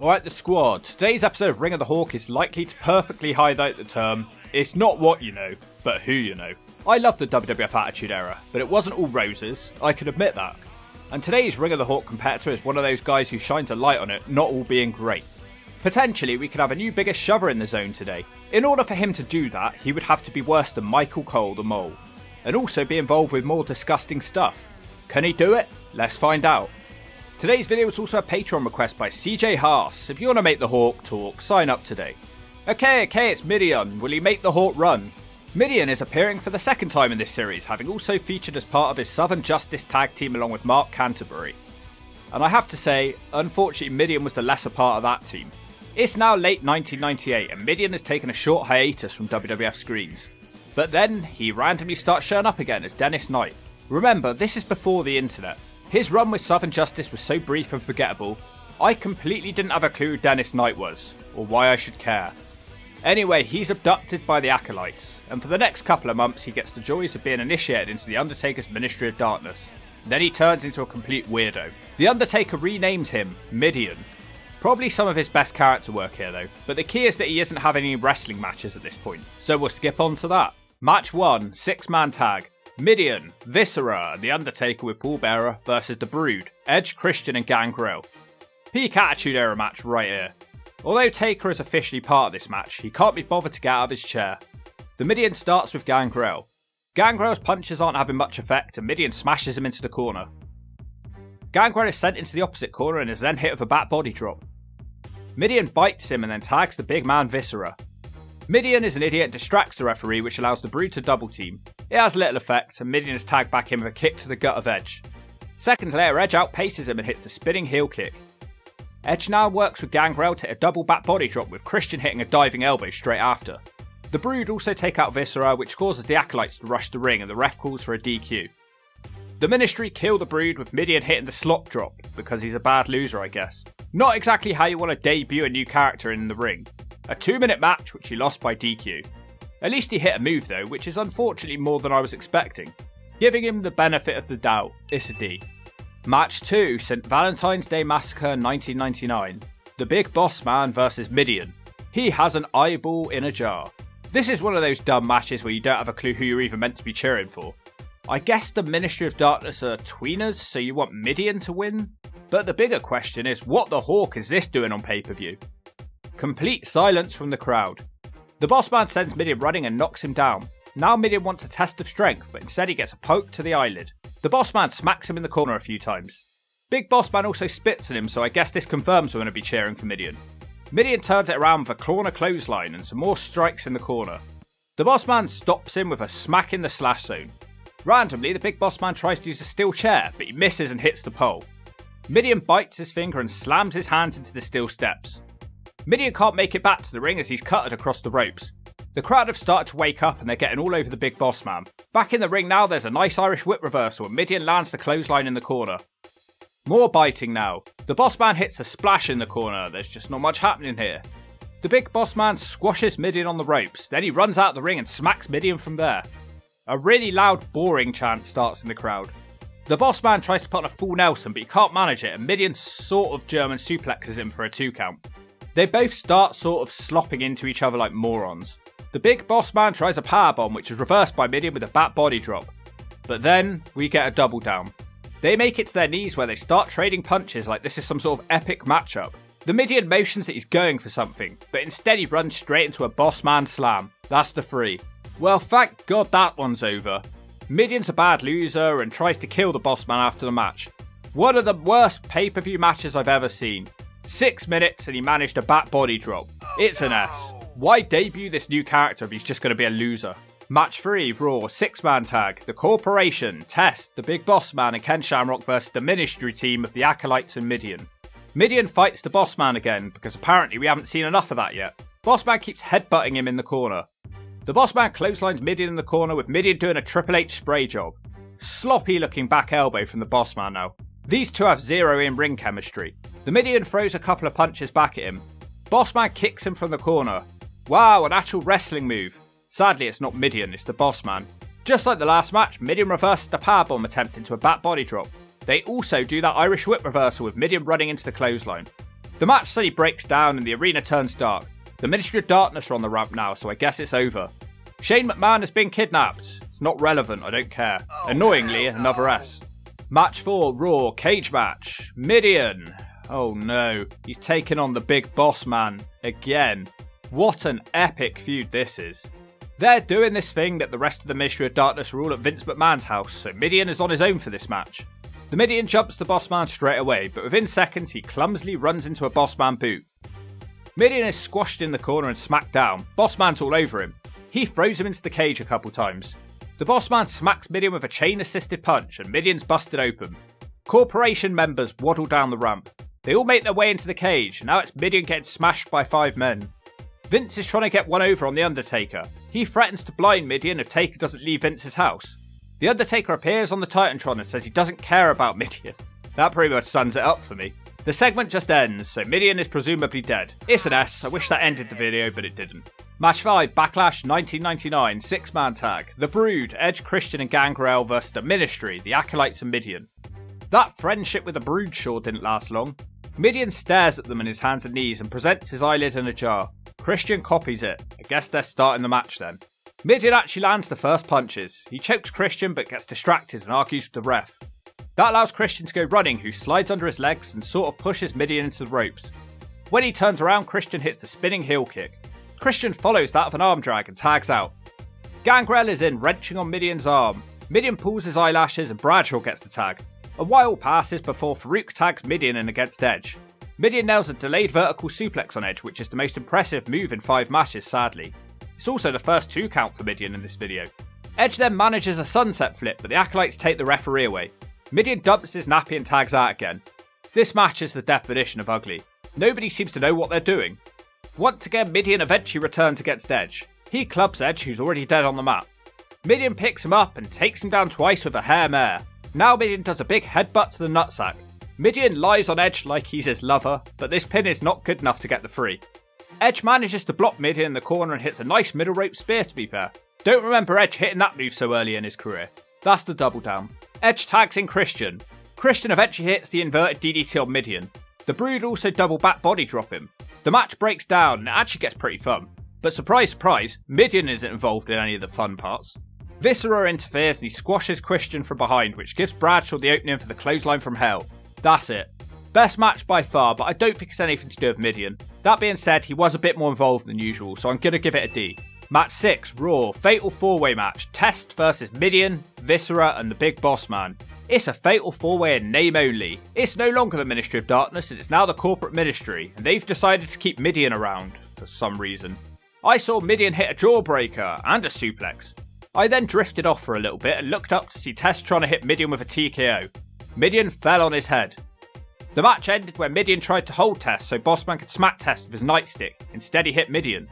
Alright, the squad. Today's episode of Ring of the Hawk is likely to perfectly highlight the term, it's not what you know, but who you know. I love the WWF Attitude Era, but it wasn't all roses, I can admit that. And today's Ring of the Hawk competitor is one of those guys who shines a light on it, not all being great. Potentially, we could have a new biggest shover in the zone today. In order for him to do that, he would have to be worse than Michael Cole the Mole, and also be involved with more disgusting stuff. Can he do it? Let's find out. Today's video was also a Patreon request by CJ Haas. If you want to make the Hawk talk, sign up today. Okay, it's Mideon. Will he make the Hawk run? Mideon is appearing for the second time in this series, having also featured as part of his Southern Justice tag team along with Mark Canterbury. And I have to say, unfortunately Mideon was the lesser part of that team. It's now late 1998 and Mideon has taken a short hiatus from WWF screens. But then, he randomly starts showing up again as Dennis Knight. Remember, this is before the internet. His run with Southern Justice was so brief and forgettable, I completely didn't have a clue who Dennis Knight was, or why I should care. Anyway, he's abducted by the Acolytes, and for the next couple of months he gets the joys of being initiated into the Undertaker's Ministry of Darkness. Then he turns into a complete weirdo. The Undertaker renames him Mideon. Probably some of his best character work here though, but the key is that he isn't having any wrestling matches at this point, so we'll skip on to that. Match 1, 6-man tag. Mideon, Viscera, and The Undertaker with Paul Bearer versus The Brood, Edge, Christian and Gangrel. Peak Attitude Era match right here. Although Taker is officially part of this match, he can't be bothered to get out of his chair. The Mideon starts with Gangrel. Gangrel's punches aren't having much effect and Mideon smashes him into the corner. Gangrel is sent into the opposite corner and is then hit with a back body drop. Mideon bites him and then tags the big man Viscera. Mideon is an idiot and distracts the referee, which allows the Brood to double team. It has little effect, and Mideon is tagged back in with a kick to the gut of Edge. Seconds later, Edge outpaces him and hits the spinning heel kick. Edge now works with Gangrel to hit a double back body drop, with Christian hitting a diving elbow straight after. The Brood also take out Viscera, which causes the Acolytes to rush the ring, and the ref calls for a DQ. The Ministry kill the Brood, with Mideon hitting the slop drop, because he's a bad loser, I guess. Not exactly how you want to debut a new character in the ring. A 2-minute match, which he lost by DQ. At least he hit a move though, which is unfortunately more than I was expecting. Giving him the benefit of the doubt, it's a D. Match 2, St. Valentine's Day Massacre 1999. The Big Boss Man versus Mideon. He has an eyeball in a jar. This is one of those dumb matches where you don't have a clue who you're even meant to be cheering for. I guess the Ministry of Darkness are tweeners, so you want Mideon to win? But the bigger question is, what the hawk is this doing on pay-per-view? Complete silence from the crowd. The Boss Man sends Mideon running and knocks him down. Now Mideon wants a test of strength, but instead he gets a poke to the eyelid. The Boss Man smacks him in the corner a few times. Big Boss Man also spits at him, so I guess this confirms we're going to be cheering for Mideon. Mideon turns it around with a corner clothesline and some more strikes in the corner. The Boss Man stops him with a smack in the slash zone. Randomly, the Big Boss Man tries to use a steel chair, but he misses and hits the pole. Mideon bites his finger and slams his hands into the steel steps. Mideon can't make it back to the ring as he's cutted across the ropes. The crowd have started to wake up and they're getting all over the Big Boss Man. Back in the ring now, there's a nice Irish whip reversal and Mideon lands the clothesline in the corner. More biting now. The Boss Man hits a splash in the corner, there's just not much happening here. The Big Boss Man squashes Mideon on the ropes, then he runs out the ring and smacks Mideon from there. A really loud, boring chant starts in the crowd. The Boss Man tries to put on a full Nelson, but he can't manage it and Mideon sort of German suplexes him for a 2 count. They both start sort of slopping into each other like morons. The Big Boss Man tries a powerbomb, which is reversed by Mideon with a back body drop. But then, we get a double down. They make it to their knees where they start trading punches like this is some sort of epic matchup. The Mideon motions that he's going for something, but instead he runs straight into a Boss Man slam. That's the 3. Well, thank God that one's over. Mideon's a bad loser and tries to kill the Boss Man after the match. One of the worst pay-per-view matches I've ever seen. 6 minutes and he managed a back body drop. It's an S. Why debut this new character if he's just going to be a loser? Match 3, Raw, 6-man tag. The Corporation, Test, the Big Boss Man and Ken Shamrock versus the Ministry team of the Acolytes and Mideon. Mideon fights the Boss Man again because apparently we haven't seen enough of that yet. Boss Man keeps headbutting him in the corner. The Boss Man clotheslines Mideon in the corner with Mideon doing a Triple H spray job. Sloppy looking back elbow from the Boss Man now. These two have zero in-ring chemistry. The Mideon throws a couple of punches back at him. Boss Man kicks him from the corner. Wow, an actual wrestling move. Sadly, it's not Mideon, it's the Boss Man. Just like the last match, Mideon reverses the powerbomb attempt into a back body drop. They also do that Irish whip reversal with Mideon running into the clothesline. The match suddenly breaks down and the arena turns dark. The Ministry of Darkness are on the ramp now, so I guess it's over. Shane McMahon has been kidnapped. It's not relevant, I don't care. Annoyingly, another S. Match 4, Raw, cage match. Mideon. Oh no, he's taken on the big boss man. Again. What an epic feud this is. They're doing this thing that the rest of the Ministry of Darkness are all at Vince McMahon's house, so Mideon is on his own for this match. The Mideon jumps the boss man straight away, but within seconds he clumsily runs into a boss man boot. Mideon is squashed in the corner and smacked down. Boss man's all over him. He throws him into the cage a couple times. The boss man smacks Mideon with a chain assisted punch and Mideon's busted open. Corporation members waddle down the ramp. They all make their way into the cage, and now it's Mideon getting smashed by 5 men. Vince is trying to get one over on The Undertaker. He threatens to blind Mideon if Taker doesn't leave Vince's house. The Undertaker appears on the Titantron and says he doesn't care about Mideon. That pretty much sums it up for me. The segment just ends, so Mideon is presumably dead. It's an S, I wish that ended the video, but it didn't. Match 5, Backlash 1999, 6-man tag. The Brood, Edge, Christian and Gangrel vs the Ministry, the Acolytes and Mideon. That friendship with the Brood sure didn't last long. Mideon stares at them in his hands and knees and presents his eyelid in a jar. Christian copies it. I guess they're starting the match then. Mideon actually lands the first punches. He chokes Christian but gets distracted and argues with the ref. That allows Christian to go running, who slides under his legs and sort of pushes Mideon into the ropes. When he turns around, Christian hits the spinning heel kick. Christian follows that of an arm drag and tags out. Gangrel is in, wrenching on Mideon's arm. Mideon pulls his eyelashes and Bradshaw gets the tag. A while passes before Farouk tags Mideon in against Edge. Mideon nails a delayed vertical suplex on Edge, which is the most impressive move in 5 matches, sadly. It's also the first 2 count for Mideon in this video. Edge then manages a sunset flip, but the Acolytes take the referee away. Mideon dumps his nappy and tags out again. This match is the definition of ugly. Nobody seems to know what they're doing. Once again, Mideon eventually returns against Edge. He clubs Edge, who's already dead on the mat. Mideon picks him up and takes him down twice with a hair mare. Now Mideon does a big headbutt to the nutsack. Mideon lies on Edge like he's his lover, but this pin is not good enough to get the free. Edge manages to block Mideon in the corner and hits a nice middle rope spear, to be fair. Don't remember Edge hitting that move so early in his career. That's the double down. Edge tags in Christian. Christian eventually hits the inverted DDT on Mideon. The Brood also double back body drop him. The match breaks down and it actually gets pretty fun. But surprise surprise, Mideon isn't involved in any of the fun parts. Viscera interferes and he squashes Christian from behind, which gives Bradshaw the opening for the clothesline from hell. That's it. Best match by far, but I don't think it's anything to do with Mideon. That being said, he was a bit more involved than usual, so I'm going to give it a D. Match 6, Raw, Fatal 4-Way match. Test versus Mideon, Viscera and the Big Boss Man. It's a Fatal 4-Way in name only. It's no longer the Ministry of Darkness and it's now the Corporate Ministry, and they've decided to keep Mideon around, for some reason. I saw Mideon hit a jawbreaker and a suplex. I then drifted off for a little bit and looked up to see Test trying to hit Mideon with a TKO. Mideon fell on his head. The match ended when Mideon tried to hold Test so Bossman could smack Test with his nightstick. Instead he hit Mideon.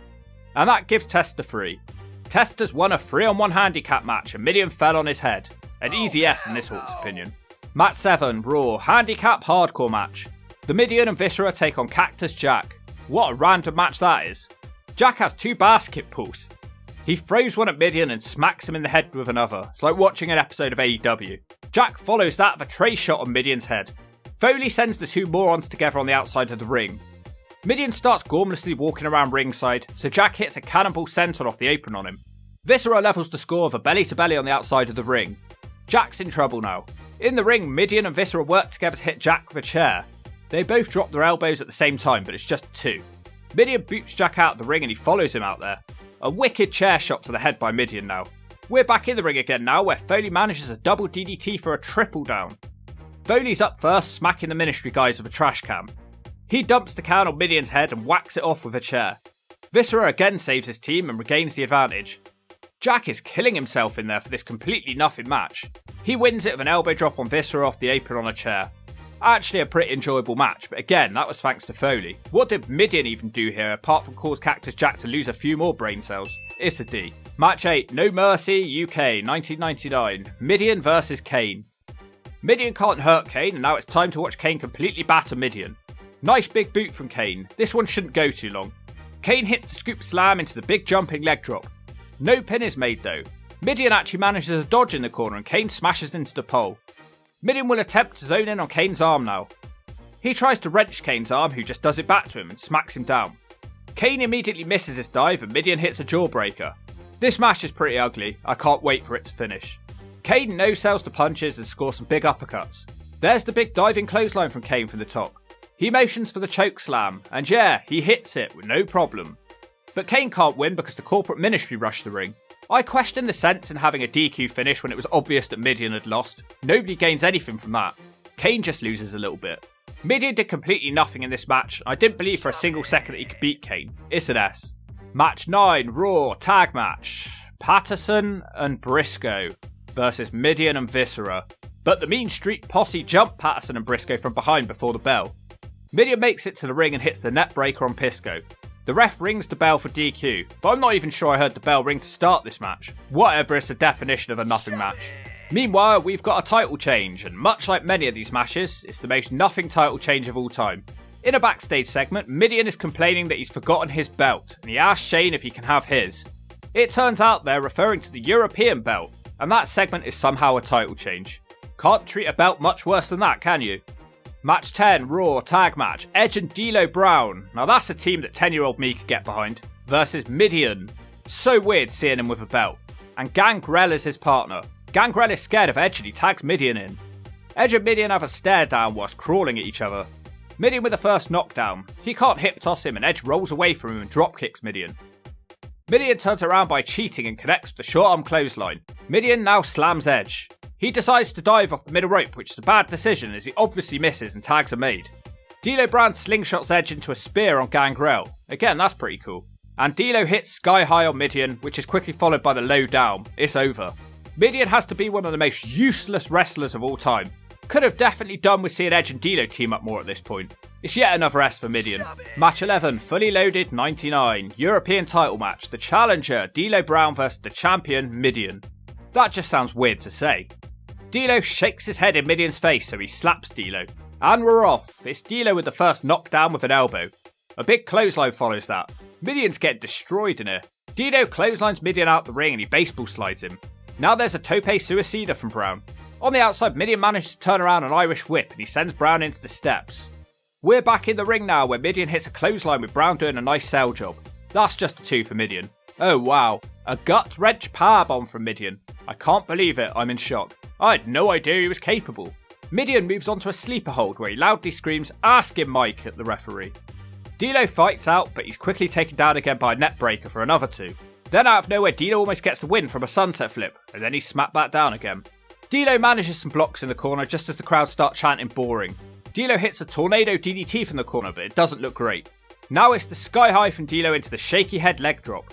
And that gives Test the free. Test has won a 3-on-1 handicap match and Mideon fell on his head. An easy S in this Hawk's opinion. Match 7, Raw, handicap hardcore match. The Mideon and Viscera take on Cactus Jack. What a random match that is. Jack has 2 basket pulls. He throws one at Mideon and smacks him in the head with another. It's like watching an episode of AEW. Jack follows that with a tray shot on Mideon's head. Foley sends the 2 morons together on the outside of the ring. Mideon starts gormlessly walking around ringside, so Jack hits a cannonball senton off the apron on him. Viscera levels the score with a belly-to-belly on the outside of the ring. Jack's in trouble now. In the ring, Mideon and Viscera work together to hit Jack with a chair. They both drop their elbows at the same time, but it's just 2. Mideon boots Jack out of the ring and he follows him out there. A wicked chair shot to the head by Mideon now. We're back in the ring again now, where Foley manages a double DDT for a triple down. Foley's up first, smacking the Ministry guys with a trash can. He dumps the can on Mideon's head and whacks it off with a chair. Viscera again saves his team and regains the advantage. Jack is killing himself in there for this completely nothing match. He wins it with an elbow drop on Viscera off the apron on a chair. Actually a pretty enjoyable match, but again, that was thanks to Foley. What did Mideon even do here apart from cause Cactus Jack to lose a few more brain cells? It's a D. Match 8, No Mercy, UK, 1999. Mideon vs Kane. Mideon can't hurt Kane, and now it's time to watch Kane completely batter Mideon. Nice big boot from Kane. This one shouldn't go too long. Kane hits the scoop slam into the big jumping leg drop. No pin is made though. Mideon actually manages a dodge in the corner and Kane smashes into the pole. Mideon will attempt to zone in on Kane's arm now. He tries to wrench Kane's arm, who just does it back to him and smacks him down. Kane immediately misses his dive and Mideon hits a jawbreaker. This match is pretty ugly, I can't wait for it to finish. Kane no-sells the punches and scores some big uppercuts. There's the big diving clothesline from Kane from the top. He motions for the choke slam, and yeah, he hits it with no problem. But Kane can't win because the corporate ministry rushed the ring. I question the sense in having a DQ finish when it was obvious that Mideon had lost. Nobody gains anything from that. Kane just loses a little bit. Mideon did completely nothing in this match. I didn't believe for a single second that he could beat Kane. It's an S. Match 9, Raw Tag Match. Patterson and Briscoe versus Mideon and Viscera. But the Mean Street Posse jumped Patterson and Briscoe from behind before the bell. Mideon makes it to the ring and hits the net breaker on Pisco. The ref rings the bell for DQ, but I'm not even sure I heard the bell ring to start this match. Whatever is the definition of a nothing match. Meanwhile, we've got a title change, and much like many of these matches, it's the most nothing title change of all time. In a backstage segment, Mideon is complaining that he's forgotten his belt, and he asks Shane if he can have his. It turns out they're referring to the European belt, and that segment is somehow a title change. Can't treat a belt much worse than that, can you? Match 10, Raw Tag Match, Edge and D'Lo Brown. Now that's a team that 10-year-old me could get behind. Versus Mideon. So weird seeing him with a belt. And Gangrel is his partner. Gangrel is scared of Edge and he tags Mideon in. Edge and Mideon have a stare down whilst crawling at each other. Mideon with the first knockdown. He can't hip toss him and Edge rolls away from him and drop kicks Mideon. Mideon turns around by cheating and connects with the short arm clothesline. Mideon now slams Edge. He decides to dive off the middle rope, which is a bad decision as he obviously misses and tags are made. D'Lo Brown slingshots Edge into a spear on Gangrel. Again, that's pretty cool. And D'Lo hits sky high on Mideon, which is quickly followed by the low down. It's over. Mideon has to be one of the most useless wrestlers of all time. Could have definitely done with seeing Edge and D'Lo team up more at this point. It's yet another S for Mideon. Match 11, Fully Loaded 99, European title match. The challenger, D'Lo Brown versus the champion, Mideon. That just sounds weird to say. D'Lo shakes his head in Mideon's face, so he slaps D'Lo. And we're off. It's D'Lo with the first knockdown with an elbow. A big clothesline follows that. Mideon's getting destroyed in here. D'Lo clotheslines Mideon out the ring and he baseball slides him. Now there's a tope suicida from Brown. On the outside, Mideon manages to turn around an Irish whip and he sends Brown into the steps. We're back in the ring now where Mideon hits a clothesline with Brown doing a nice sell job. That's just a 2 for Mideon. Oh wow, a gut wrench powerbomb from Mideon. I can't believe it, I'm in shock. I had no idea he was capable. Mideon moves on to a sleeper hold where he loudly screams, "Ask him, Mike," at the referee. D'Lo fights out, but he's quickly taken down again by a net breaker for another 2. Then out of nowhere, D'Lo almost gets the win from a sunset flip, and then he's smacked back down again. D'Lo manages some blocks in the corner just as the crowd start chanting boring. D'Lo hits a tornado DDT from the corner, but it doesn't look great. Now it's the sky high from D'Lo into the shaky head leg drop.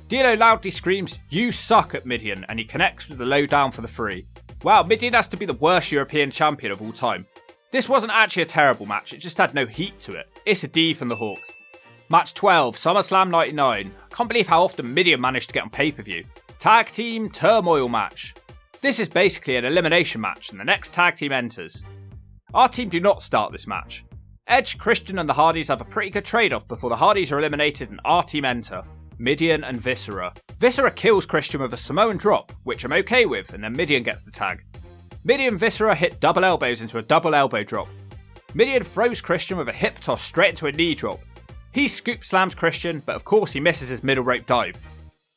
D'Lo loudly screams, "You suck," at Mideon, and he connects with the low down for the 3. Wow, Mideon has to be the worst European champion of all time. This wasn't actually a terrible match, it just had no heat to it. It's a D from the Hawk. Match 12, SummerSlam 99. Can't believe how often Mideon managed to get on pay-per-view. Tag Team Turmoil match. This is basically an elimination match and the next tag team enters. Our team do not start this match. Edge, Christian and the Hardys have a pretty good trade-off before the Hardys are eliminated and our team enter. Mideon and Viscera. Viscera kills Christian with a Samoan drop, which I'm okay with, and then Mideon gets the tag. Mideon and Viscera hit double elbows into a double elbow drop. Mideon throws Christian with a hip toss straight into a knee drop. He scoop slams Christian, but of course he misses his middle rope dive.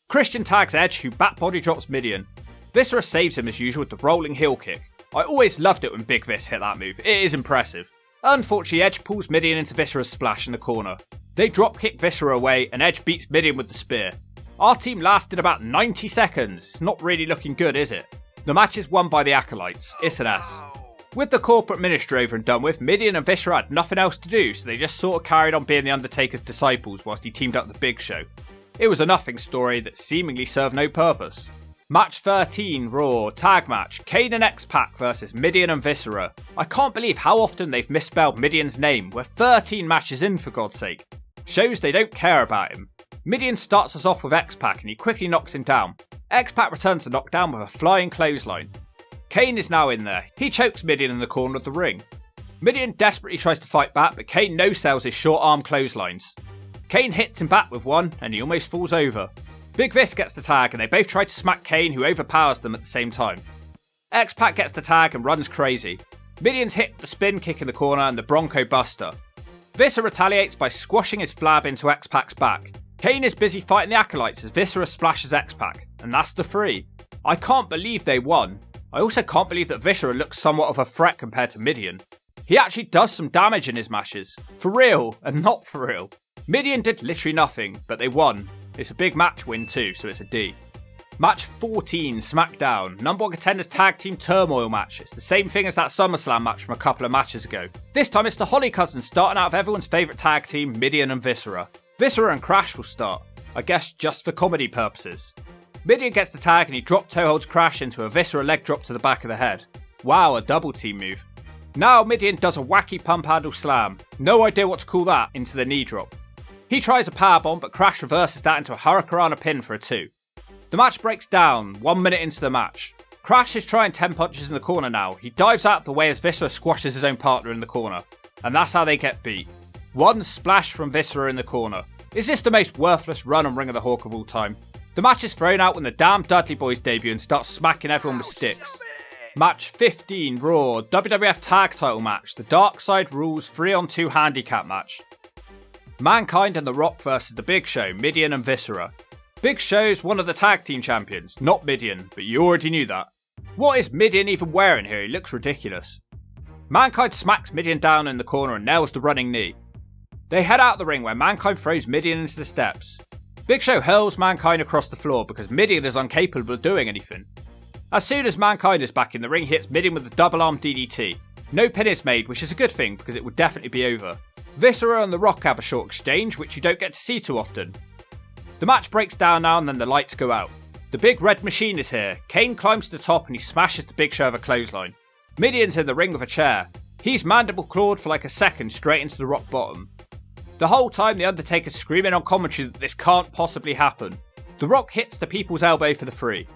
Christian tags Edge, who back body drops Mideon. Viscera saves him as usual with the rolling heel kick. I always loved it when Big Vis hit that move, it is impressive. Unfortunately, Edge pulls Mideon into Viscera's splash in the corner. They dropkick Viscera away and Edge beats Mideon with the spear. Our team lasted about 90 seconds. It's not really looking good, is it? The match is won by the Acolytes. It's an S. With the corporate ministry over and done with, Mideon and Viscera had nothing else to do, so they just sort of carried on being the Undertaker's disciples whilst he teamed up with the Big Show. It was a nothing story that seemingly served no purpose. Match 13, Raw, tag match, Kane and X-Pac versus Mideon and Viscera. I can't believe how often they've misspelled Mideon's name. We're 13 matches in, for God's sake. Shows they don't care about him. Mideon starts us off with X-Pac and he quickly knocks him down. X-Pac returns the knockdown with a flying clothesline. Kane is now in there. He chokes Mideon in the corner of the ring. Mideon desperately tries to fight back, but Kane no-sells his short arm clotheslines. Kane hits him back with one and he almost falls over. Big Vis gets the tag and they both try to smack Kane, who overpowers them at the same time. X-Pac gets the tag and runs crazy. Mideon's hit the spin kick in the corner and the Bronco Buster. Viscera retaliates by squashing his flab into X-Pac's back. Kane is busy fighting the Acolytes as Viscera splashes X-Pac, and that's the 3. I can't believe they won. I also can't believe that Viscera looks somewhat of a threat compared to Mideon. He actually does some damage in his matches. For real, and not for real. Mideon did literally nothing, but they won. It's a big match win too, so it's a D. Match 14, SmackDown. Number 1 contenders tag team turmoil match. It's the same thing as that SummerSlam match from a couple of matches ago. This time it's the Holly Cousins starting out of everyone's favourite tag team, Mideon and Viscera. Viscera and Crash will start. I guess just for comedy purposes. Mideon gets the tag and he drop toe holds Crash into a Viscera leg drop to the back of the head. Wow, a double team move. Now Mideon does a wacky pump handle slam. No idea what to call that, into the knee drop. He tries a powerbomb, but Crash reverses that into a Hurricanrana pin for a 2. The match breaks down, 1 minute into the match. Crash is trying 10 punches in the corner now. He dives out the way as Viscera squashes his own partner in the corner. And that's how they get beat. 1 splash from Viscera in the corner. Is this the most worthless run on Ring of the Hawk of all time? The match is thrown out when the damn Dudley Boys debut and start smacking everyone with sticks. Match 15, Raw, WWF Tag Title match. The Dark Side Rules 3-on-2 handicap match. Mankind and The Rock versus The Big Show, Mideon and Viscera. Big Show's one of the tag team champions, not Mideon, but you already knew that. What is Mideon even wearing here? He looks ridiculous. Mankind smacks Mideon down in the corner and nails the running knee. They head out the ring where Mankind throws Mideon into the steps. Big Show hurls Mankind across the floor because Mideon is incapable of doing anything. As soon as Mankind is back in the ring, he hits Mideon with a double arm DDT. No pin is made, which is a good thing because it would definitely be over. Viscera and The Rock have a short exchange, which you don't get to see too often. The match breaks down now and then the lights go out. The big red machine is here. Kane climbs to the top and he smashes the Big Show with a clothesline. Mideon's in the ring with a chair. He's mandible clawed for like a second straight into the rock bottom. The whole time the Undertaker's screaming on commentary that this can't possibly happen. The Rock hits the people's elbow for the 3.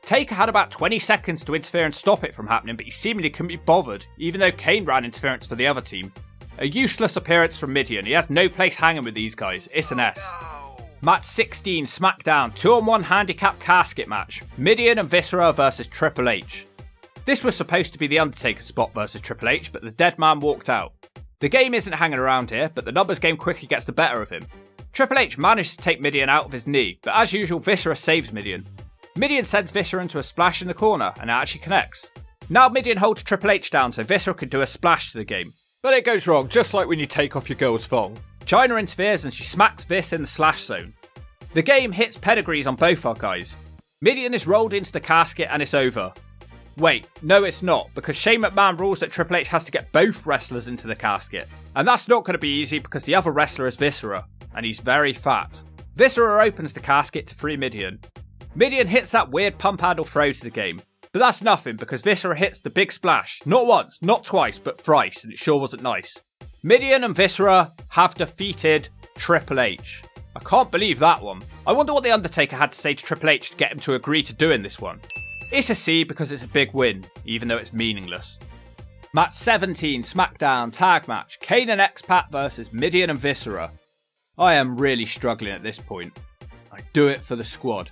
Taker had about 20 seconds to interfere and stop it from happening, but he seemingly couldn't be bothered, even though Kane ran interference for the other team. A useless appearance from Mideon. He has no place hanging with these guys. It's an S. Match 16, SmackDown, 2-on-1 handicap casket match. Mideon and Viscera versus Triple H. This was supposed to be the Undertaker spot versus Triple H, but the dead man walked out. The game isn't hanging around here, but the numbers game quickly gets the better of him. Triple H manages to take Mideon out of his knee, but as usual Viscera saves Mideon. Mideon sends Viscera into a splash in the corner, and it actually connects. Now Mideon holds Triple H down so Viscera can do a splash to the game. But it goes wrong, just like when you take off your girl's thong. Chyna interferes and she smacks Vis in the slash zone. The game hits pedigrees on both our guys. Mideon is rolled into the casket and it's over. Wait, no it's not, because Shane McMahon rules that Triple H has to get both wrestlers into the casket. And that's not going to be easy because the other wrestler is Viscera, and he's very fat. Viscera opens the casket to free Mideon. Mideon hits that weird pump handle throw to the game. But that's nothing because Viscera hits the big splash, not once, not twice, but thrice, and it sure wasn't nice. Mideon and Viscera have defeated Triple H. I can't believe that one. I wonder what The Undertaker had to say to Triple H to get him to agree to doing this one. It's a C because it's a big win, even though it's meaningless. Match 17, SmackDown tag match. Kane and X-Pac versus Mideon and Viscera. I am really struggling at this point. I do it for the squad.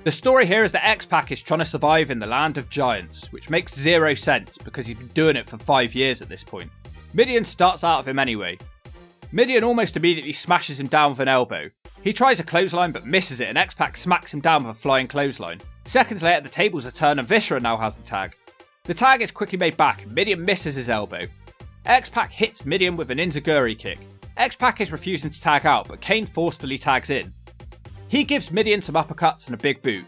The story here is that X-Pac is trying to survive in the land of giants, which makes zero sense because he's been doing it for 5 years at this point. Mideon starts out of him anyway. Mideon almost immediately smashes him down with an elbow. He tries a clothesline but misses it and X-Pac smacks him down with a flying clothesline. Seconds later the tables are turned and Viscera now has the tag. The tag is quickly made back and Mideon misses his elbow. X-Pac hits Mideon with an enziguri kick. X-Pac is refusing to tag out but Kane forcefully tags in. He gives Mideon some uppercuts and a big boot.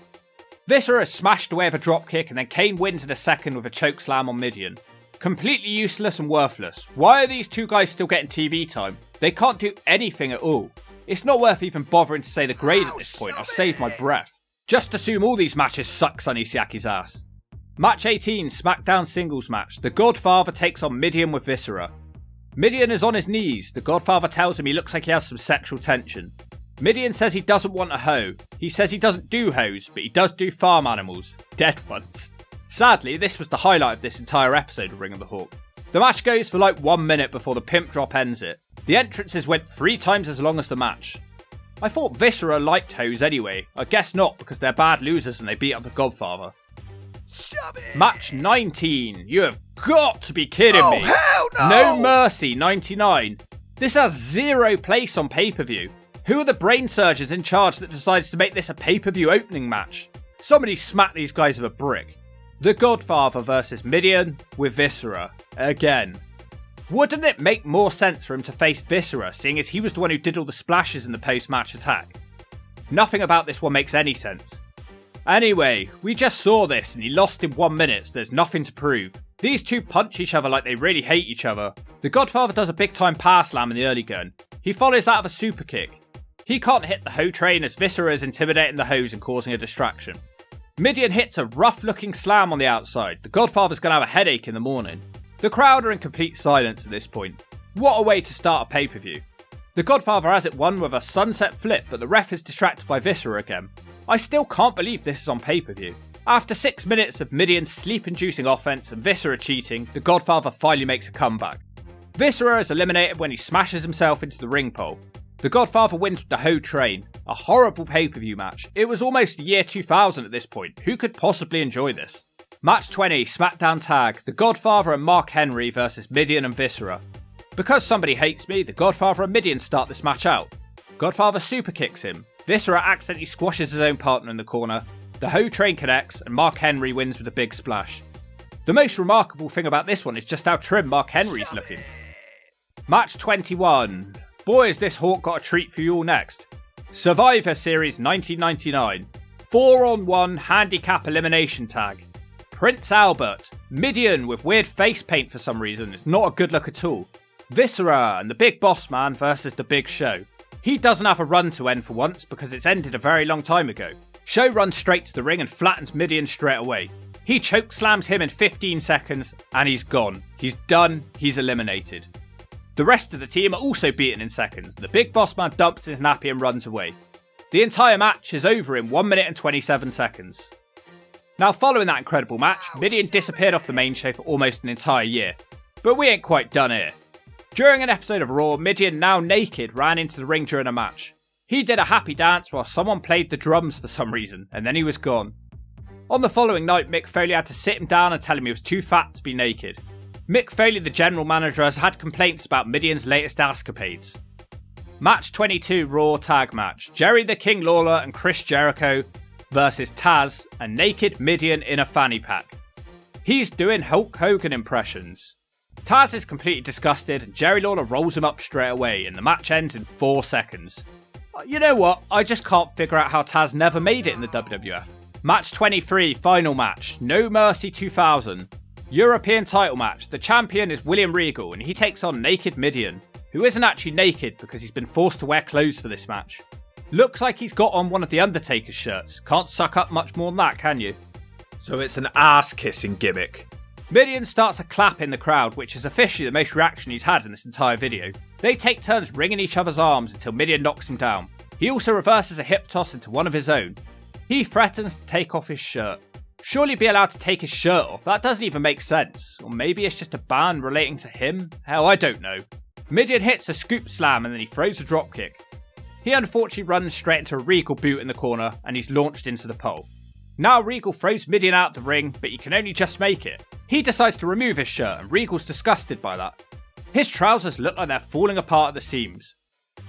Viscera is smashed away with a dropkick and then Kane wins in a second with a chokeslam on Mideon. Completely useless and worthless. Why are these two guys still getting TV time? They can't do anything at all. It's not worth even bothering to say the grade at this point, I'll save my breath. Just assume all these matches suck Sonny Siaki's ass. Match 18, SmackDown singles match. The Godfather takes on Mideon with Viscera. Mideon is on his knees. The Godfather tells him he looks like he has some sexual tension. Mideon says he doesn't want a hoe. He says he doesn't do hoes, but he does do farm animals. Dead ones. Sadly, this was the highlight of this entire episode of Ring of the Hawk. The match goes for like 1 minute before the pimp drop ends it. The entrances went 3 times as long as the match. I thought Viscera liked hoes anyway. I guess not because they're bad losers and they beat up the Godfather. Shove it! Match 19. You have got to be kidding me. Hell no! No Mercy 99. This has zero place on pay-per-view. Who are the brain surgeons in charge that decides to make this a pay-per-view opening match? Somebody smack these guys with a brick. The Godfather versus Mideon with Viscera. Again. Wouldn't it make more sense for him to face Viscera, seeing as he was the one who did all the splashes in the post-match attack? Nothing about this one makes any sense. Anyway, we just saw this and he lost in 1 minute, so there's nothing to prove. These two punch each other like they really hate each other. The Godfather does a big time power slam in the early gun. He follows that with a super kick. He can't hit the Ho train as Viscera is intimidating the Hos and causing a distraction. Mideon hits a rough looking slam on the outside. The Godfather's going to have a headache in the morning. The crowd are in complete silence at this point. What a way to start a pay-per-view. The Godfather has it won with a sunset flip, but the ref is distracted by Viscera again. I still can't believe this is on pay-per-view. After 6 minutes of Mideon's sleep-inducing offense and Viscera cheating, the Godfather finally makes a comeback. Viscera is eliminated when he smashes himself into the ring pole. The Godfather wins with the Ho train. A horrible pay-per-view match. It was almost the year 2000 at this point. Who could possibly enjoy this? Match 20, SmackDown Tag. The Godfather and Mark Henry versus Mideon and Viscera. Because somebody hates me, the Godfather and Mideon start this match out. Godfather super kicks him. Viscera accidentally squashes his own partner in the corner. The Ho train connects and Mark Henry wins with a big splash. The most remarkable thing about this one is just how trim Mark Henry's looking. Match 21. Boy, has this Hawk got a treat for you all next. Survivor Series 1999. 4-on-1 handicap elimination tag. Prince Albert. Mideon with weird face paint for some reason. It's not a good look at all. Viscera and the Big Boss Man versus the Big Show. He doesn't have a run to end for once because it's ended a very long time ago. Show runs straight to the ring and flattens Mideon straight away. He choke slams him in 15 seconds and he's gone. He's done. He's eliminated. The rest of the team are also beaten in seconds. The Big Boss Man dumps his nappy and runs away. The entire match is over in 1 minute and 27 seconds. Now following that incredible match, Mideon disappeared off the main show for almost an entire year. But we ain't quite done here. During an episode of Raw, Mideon, now naked, ran into the ring during a match. He did a happy dance while someone played the drums for some reason, and then he was gone. On the following night, Mick Foley had to sit him down and tell him he was too fat to be naked. Mick Foley, the general manager, has had complaints about Mideon's latest escapades. Match 22 Raw Tag Match. Jerry the King Lawler and Chris Jericho versus Taz and naked Mideon in a fanny pack. He's doing Hulk Hogan impressions. Taz is completely disgusted and Jerry Lawler rolls him up straight away and the match ends in 4 seconds. You know what? I just can't figure out how Taz never made it in the WWF. Match 23, final match. No Mercy 2000. European title match. The champion is William Regal and he takes on naked Mideon, who isn't actually naked because he's been forced to wear clothes for this match. Looks like he's got on one of the Undertaker's shirts. Can't suck up much more than that, can you? So it's an ass-kissing gimmick. Mideon starts a clap in the crowd, which is officially the most reaction he's had in this entire video. They take turns wringing each other's arms until Mideon knocks him down. He also reverses a hip toss into one of his own. He threatens to take off his shirt. Surely be allowed to take his shirt off, that doesn't even make sense. Or maybe it's just a ban relating to him? Hell, I don't know. Mideon hits a scoop slam and then he throws a dropkick. He unfortunately runs straight into a Regal boot in the corner and he's launched into the pole. Now Regal throws Mideon out the ring, but he can only just make it. He decides to remove his shirt and Regal's disgusted by that. His trousers look like they're falling apart at the seams.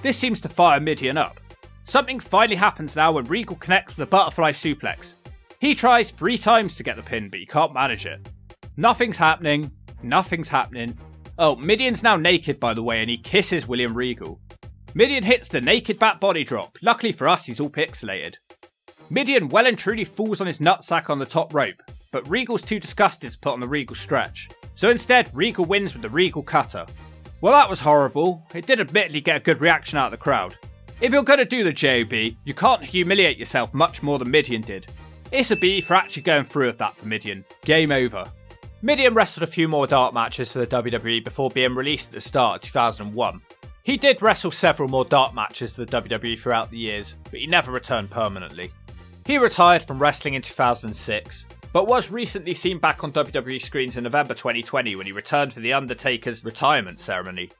This seems to fire Mideon up. Something finally happens now when Regal connects with a butterfly suplex. He tries 3 times to get the pin, but he can't manage it. Nothing's happening. Nothing's happening. Oh, Mideon's now naked by the way and he kisses William Regal. Mideon hits the naked bat body drop. Luckily for us, he's all pixelated. Mideon well and truly falls on his nutsack on the top rope, but Regal's too disgusted to put on the Regal stretch. So instead, Regal wins with the Regal cutter. Well, that was horrible. It did admittedly get a good reaction out of the crowd. If you're going to do the JOB, you can't humiliate yourself much more than Mideon did. It's a B for actually going through with that for Mideon. Game over. Mideon wrestled a few more dark matches for the WWE before being released at the start of 2001. He did wrestle several more dark matches for the WWE throughout the years, but he never returned permanently. He retired from wrestling in 2006, but was recently seen back on WWE screens in November 2020 when he returned for The Undertaker's retirement ceremony.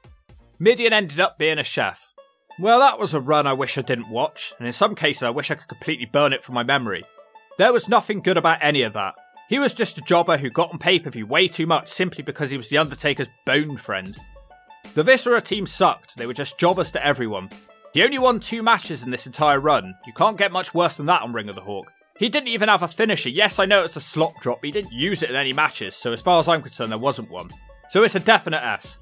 Mideon ended up being a chef. Well, that was a run I wish I didn't watch, and in some cases I wish I could completely burn it from my memory. There was nothing good about any of that. He was just a jobber who got on pay-per-view way too much simply because he was The Undertaker's bone friend. The Viscera team sucked, they were just jobbers to everyone. He only won 2 matches in this entire run. You can't get much worse than that on Ring of the Hawk. He didn't even have a finisher. Yes, I know it's a slop drop, but he didn't use it in any matches, so as far as I'm concerned, there wasn't one. So it's a definite S.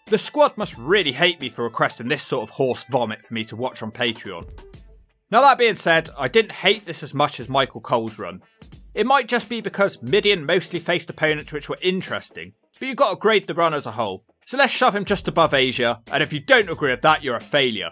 The squad must really hate me for requesting this sort of horse vomit for me to watch on Patreon. Now that being said, I didn't hate this as much as Michael Cole's run. It might just be because Mideon mostly faced opponents which were interesting, but you've got to grade the run as a whole. So let's shove him just above Asia, and if you don't agree with that, you're a failure.